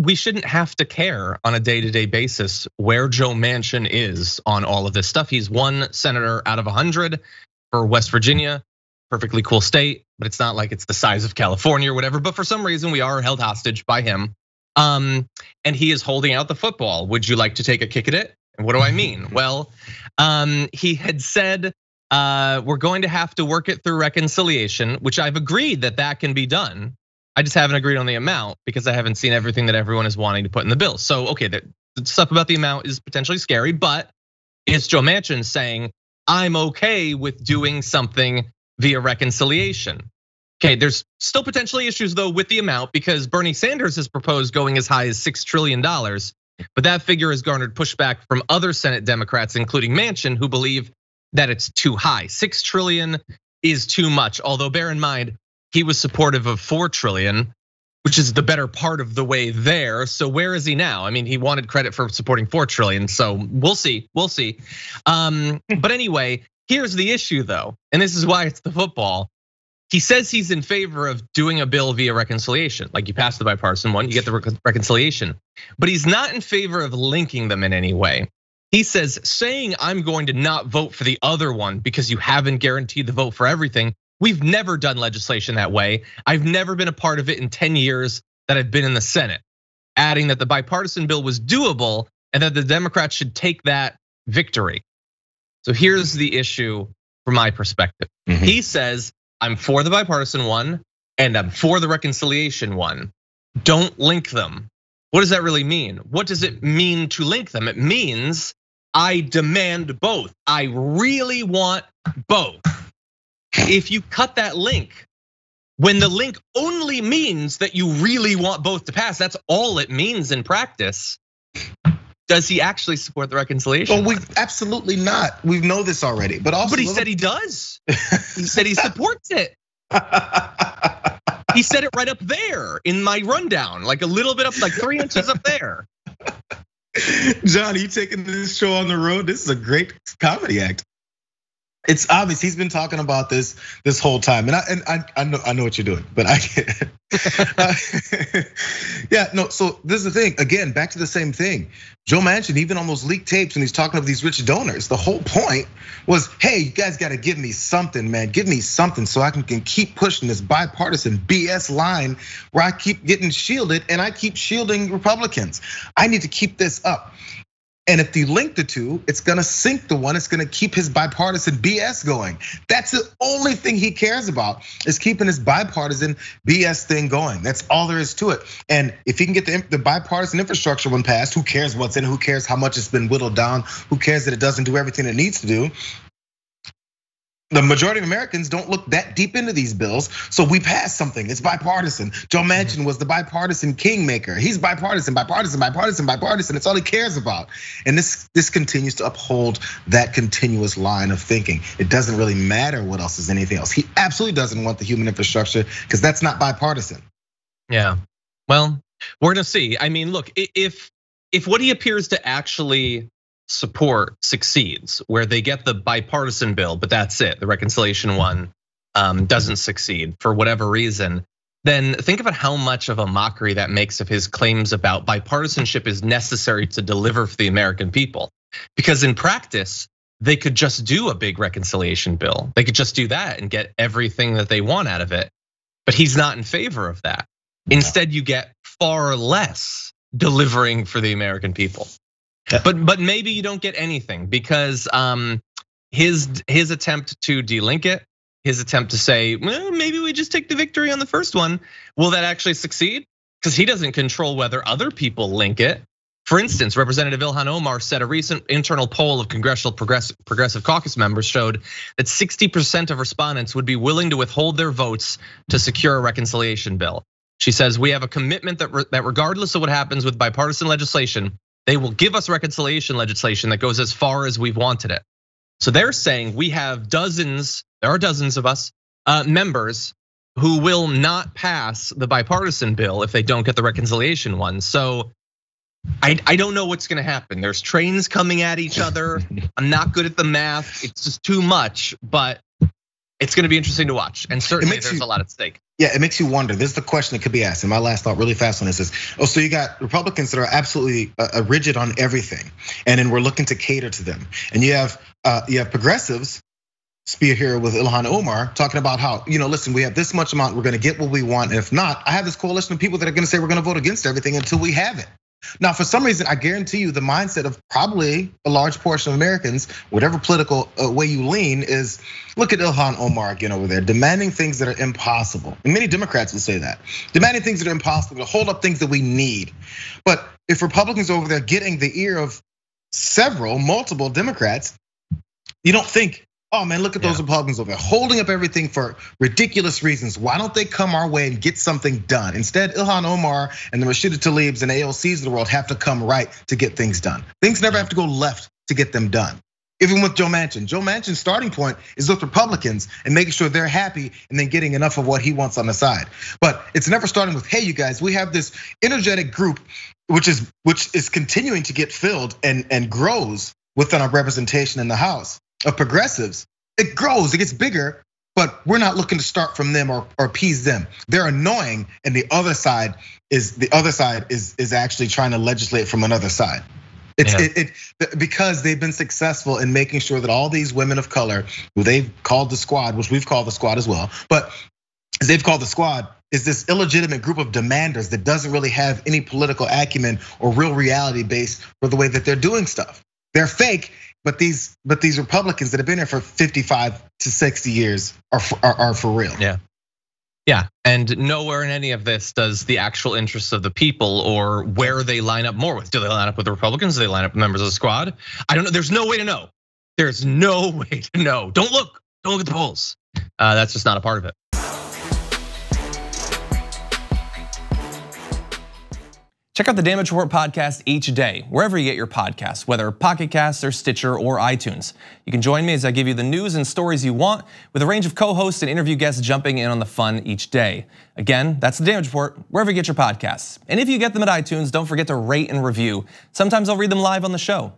we shouldn't have to care on a day-to-day basis where Joe Manchin is on all of this stuff. He's one senator out of 100 for West Virginia, perfectly cool state, but it's not like it's the size of California or whatever. But for some reason, we are held hostage by him. And he is holding out the football. Would you like to take a kick at it? And what do I mean? Well, he had said, we're going to have to work it through reconciliation, which I've agreed that can be done. I just haven't agreed on the amount because I haven't seen everything that everyone is wanting to put in the bill. So, okay, the stuff about the amount is potentially scary, but it's Joe Manchin saying, I'm okay with doing something via reconciliation. Okay, there's still potentially issues though with the amount because Bernie Sanders has proposed going as high as $6 trillion, but that figure has garnered pushback from other Senate Democrats, including Manchin, who believe that it's too high. 6 trillion is too much, although bear in mind, he was supportive of 4 trillion, which is the better part of the way there. So where is he now? I mean, he wanted credit for supporting 4 trillion, so we'll see. But anyway, here's the issue though, and this is why it's the football. He says he's in favor of doing a bill via reconciliation. Like you pass the bipartisan one, you get the reconciliation. But he's not in favor of linking them in any way. He says saying I'm going to not vote for the other one because you haven't guaranteed the vote for everything. We've never done legislation that way. I've never been a part of it in 10 years that I've been in the Senate. Adding that the bipartisan bill was doable and that the Democrats should take that victory. So here's the issue from my perspective. He says, I'm for the bipartisan one and I'm for the reconciliation one. Don't link them. What does that really mean? What does it mean to link them? It means I demand both. I really want both. If you cut that link, when the link only means that you really want both to pass, that's all it means in practice. Does he actually support the reconciliation? Well, we absolutely not. We know this already, but also. But he said he does. He said he supports it. He said it right up there in my rundown, like a little bit up, like 3 inches up there. John, are you taking this show on the road? This is a great comedy act. It's obvious he's been talking about this whole time, and I know what you're doing, but I can't. Yeah, no. So this is the thing. Again, back to the same thing. Joe Manchin, even on those leaked tapes, when he's talking of these rich donors, the whole point was, hey, you guys got to give me something, man. Give me something so I can keep pushing this bipartisan BS line where I keep getting shielded and I keep shielding Republicans. I need to keep this up. And if you link the two, it's gonna sink the one, it's gonna keep his bipartisan BS going. That's the only thing he cares about, is keeping his bipartisan BS thing going. That's all there is to it. And if he can get the bipartisan infrastructure one passed, who cares what's in it, who cares how much it's been whittled down, who cares that it doesn't do everything it needs to do. The majority of Americans don't look that deep into these bills, so we pass something. It's bipartisan. Joe Manchin was the bipartisan kingmaker. He's bipartisan. It's all he cares about. And this continues to uphold that continuous line of thinking. It doesn't really matter what else is anything else. He absolutely doesn't want the human infrastructure because that's not bipartisan. Yeah, well, we're gonna see. I mean, look, if what he appears to actually support succeeds, where they get the bipartisan bill, but that's it, the reconciliation one doesn't succeed for whatever reason, then think about how much of a mockery that makes of his claims about bipartisanship is necessary to deliver for the American people. Because in practice, they could just do a big reconciliation bill. They could just do that and get everything that they want out of it. But he's not in favor of that. Instead, you get far less delivering for the American people. But maybe you don't get anything because his attempt to delink it, his attempt to say, well, maybe we just take the victory on the first one. Will that actually succeed? Because he doesn't control whether other people link it. For instance, Representative Ilhan Omar said a recent internal poll of Congressional Progressive Caucus members showed that 60% of respondents would be willing to withhold their votes to secure a reconciliation bill. She says, we have a commitment that regardless of what happens with bipartisan legislation, they will give us reconciliation legislation that goes as far as we've wanted it. So they're saying we have dozens, there are dozens of us, members who will not pass the bipartisan bill if they don't get the reconciliation one. So I don't know what's gonna happen. There's trains coming at each other. I'm not good at the math. It's just too much, but it's gonna be interesting to watch. And certainly there's a lot at stake. Yeah, it makes you wonder. This is the question that could be asked. And my last thought really fast on this is, so you got Republicans that are absolutely rigid on everything. And then we're looking to cater to them. And you have progressives, spear here with Ilhan Omar, talking about how, listen, we have this much amount, we're gonna get what we want. And if not, I have this coalition of people that are gonna say we're gonna vote against everything until we have it. Now, for some reason, I guarantee you the mindset of probably a large portion of Americans, whatever political way you lean, is look at Ilhan Omar again over there, demanding things that are impossible. And many Democrats will say that, demanding things that are impossible, to hold up things that we need. But if Republicans are over there getting the ear of multiple Democrats, you don't think, oh man, look at those Republicans over there holding up everything for ridiculous reasons. Why don't they come our way and get something done? Instead, Ilhan Omar and the Rashida Tlaibs and AOCs of the world have to come right to get things done. Things never have to go left to get them done. Even with Joe Manchin's starting point is with Republicans and making sure they're happy and then getting enough of what he wants on the side. But it's never starting with, hey, you guys, we have this energetic group which is continuing to get filled and grows within our representation in the House of progressives. It grows, it gets bigger, but we're not looking to start from them or appease them. They're annoying, and the other side is actually trying to legislate from another side. Because they've been successful in making sure that all these women of color, who they've called the squad, which we've called the squad as well, but as they've called the squad, is this illegitimate group of demanders that doesn't really have any political acumen or real reality base for the way that they're doing stuff. They're fake. But these Republicans that have been here for 55 to 60 years are for real. Yeah, and nowhere in any of this does the actual interests of the people or where they line up more with. Do they line up with the Republicans? Do they line up with members of the squad? I don't know. There's no way to know. There's no way to know. Don't look at the polls. That's just not a part of it. Check out the Damage Report podcast each day, wherever you get your podcasts, whether Pocket Casts or Stitcher or iTunes. You can join me as I give you the news and stories you want, with a range of co-hosts and interview guests jumping in on the fun each day. Again, that's the Damage Report, wherever you get your podcasts. And if you get them at iTunes, don't forget to rate and review. Sometimes I'll read them live on the show.